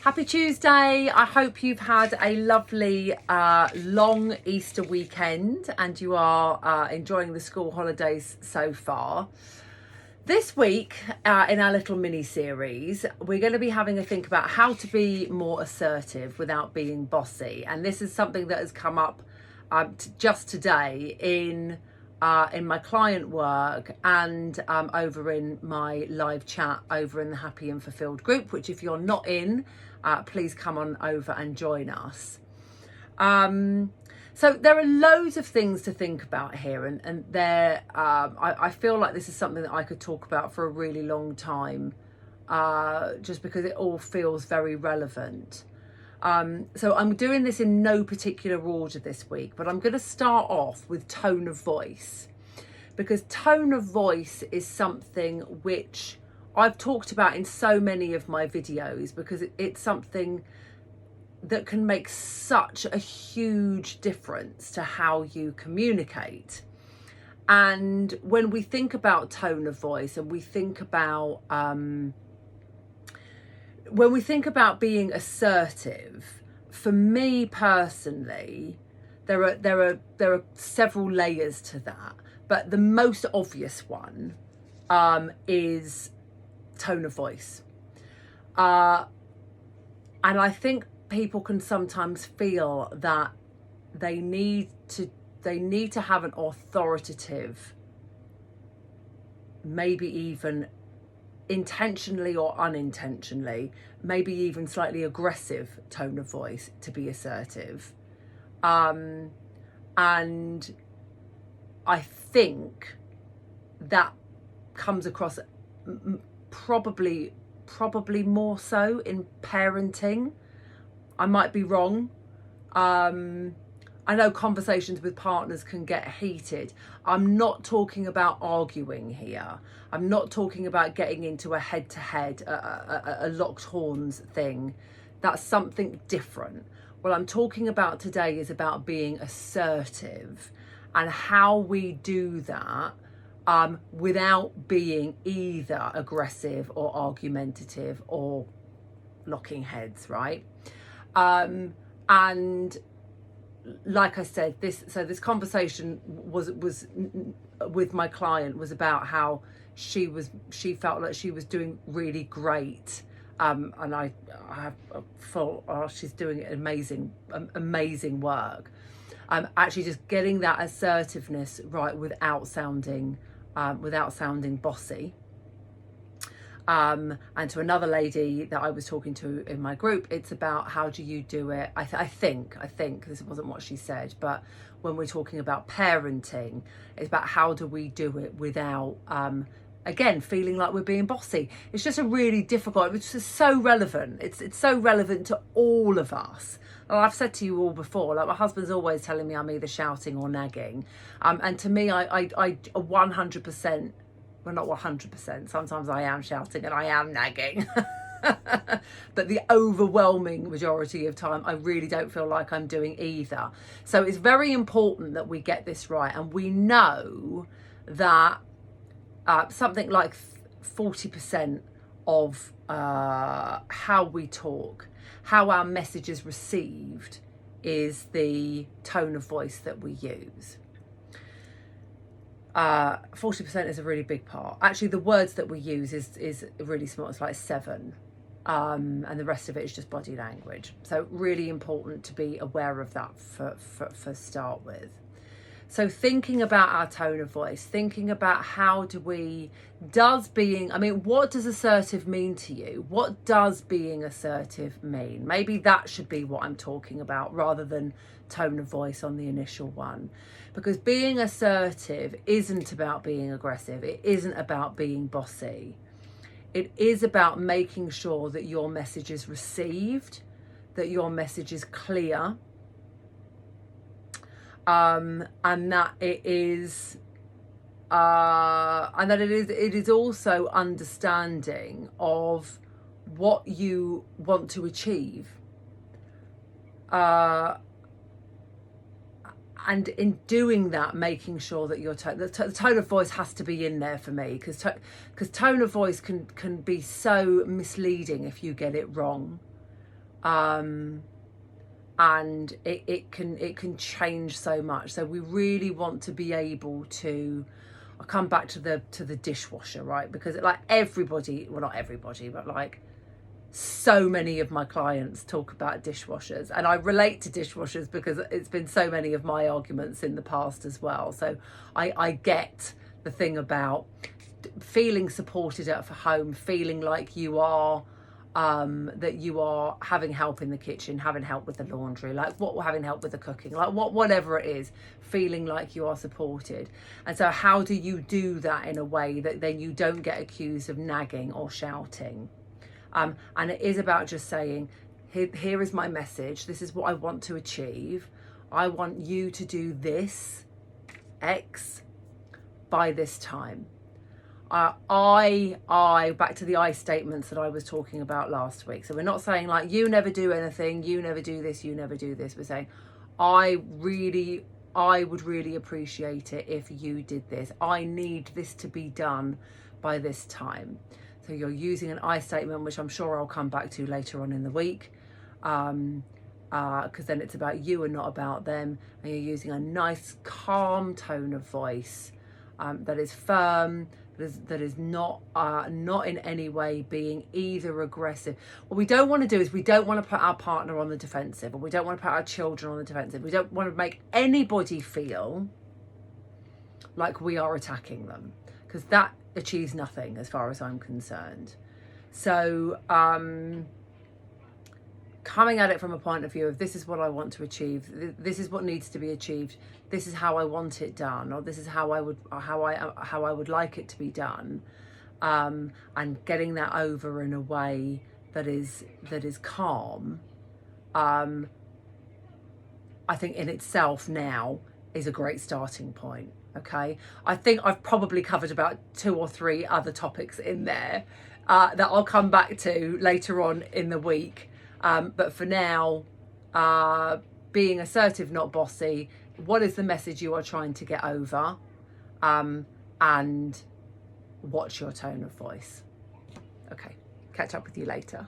Happy Tuesday. I hope you've had a lovely long Easter weekend and you are enjoying the school holidays so far. This week in our little mini series, we're going to be having a think about how to be more assertive without being bossy. And this is something that has come up just today in my client work and over in my live chat over in the Happy and Fulfilled group, which if you're not in, please come on over and join us. So there are loads of things to think about here, and there I feel like this is something that I could talk about for a really long time, just because it all feels very relevant. So I'm doing this in no particular order this week, but I'm going to start off with tone of voice, because tone of voice is something which I've talked about in so many of my videos, because it's something that can make such a huge difference to how you communicate. And when we think about tone of voice and we think about when we think about being assertive, for me personally, there are several layers to that, but the most obvious one is tone of voice. And I think people can sometimes feel that they need to have an authoritative, maybe even intentionally or unintentionally, maybe even slightly aggressive tone of voice to be assertive. And I think that comes across probably more so in parenting. I might be wrong. I know conversations with partners can get heated. I'm not talking about arguing here. I'm not talking about getting into a head-to-head, a locked horns thing. That's something different. What I'm talking about today is about being assertive and how we do that without being either aggressive or argumentative or locking heads, right? And like I said, this conversation was with my client was about how she felt like she was doing really great, and I have a full she's doing amazing work. Actually just getting that assertiveness right without sounding bossy. And to another lady that I was talking to in my group, it's about how do you do it. I think this wasn't what she said, but when we're talking about parenting, it's about how do we do it without, again, feeling like we're being bossy. It's just a really difficult, it's just so relevant. It's so relevant to all of us. Well, I've said to you all before, like my husband's always telling me I'm either shouting or nagging. And to me, I 100%, well, not 100%. Sometimes I am shouting and I am nagging. But the overwhelming majority of time, I really don't feel like I'm doing either. So it's very important that we get this right. And we know that something like 40% of how we talk, how our message is received, is the tone of voice that we use. 40% is a really big part. Actually, the words that we use is really small. It's like 7, and the rest of it is just body language. So really important to be aware of that for start with. So thinking about our tone of voice, thinking about what does assertive mean to you? What does being assertive mean? Maybe that should be what I'm talking about rather than tone of voice on the initial one. Because being assertive isn't about being aggressive. It isn't about being bossy. It is about making sure that your message is received, that your message is clear, and that it is also understanding of what you want to achieve. And in doing that, making sure that your the tone of voice has to be in there for me, because tone of voice can be so misleading if you get it wrong. And it can change so much. So we really want to be able to, I'll come back to the dishwasher, right? Because like everybody, well, not everybody, but like so many of my clients talk about dishwashers, and I relate to dishwashers because it's been so many of my arguments in the past as well. So I get the thing about feeling supported at home, feeling like you are that you are having help in the kitchen, having help with the laundry, like having help with the cooking, like whatever it is, feeling like you are supported. And so how do you do that in a way that then you don't get accused of nagging or shouting? And it is about just saying, here is my message, this is what I want to achieve, I want you to do this X by this time. Back to the I statements that I was talking about last week. So we're not saying like, you never do anything, you never do this, you never do this. We're saying, I would really appreciate it if you did this. I need this to be done by this time. So you're using an I statement, which I'm sure I'll come back to later on in the week. Because then it's about you and not about them. And you're using a nice, calm tone of voice that is firm, that is not in any way being either aggressive. What we don't want to do is we don't want to put our partner on the defensive, or we don't want to put our children on the defensive. We don't want to make anybody feel like we are attacking them, because that achieves nothing as far as I'm concerned. So coming at it from a point of view of, this is what I want to achieve, this is what needs to be achieved, this is how I want it done, or this is how I would like it to be done, and getting that over in a way that is calm, I think in itself now is a great starting point. Okay, I think I've probably covered about 2 or 3 other topics in there that I'll come back to later on in the week. But for now, being assertive, not bossy. What is the message you are trying to get over? And watch your tone of voice. Okay, catch up with you later.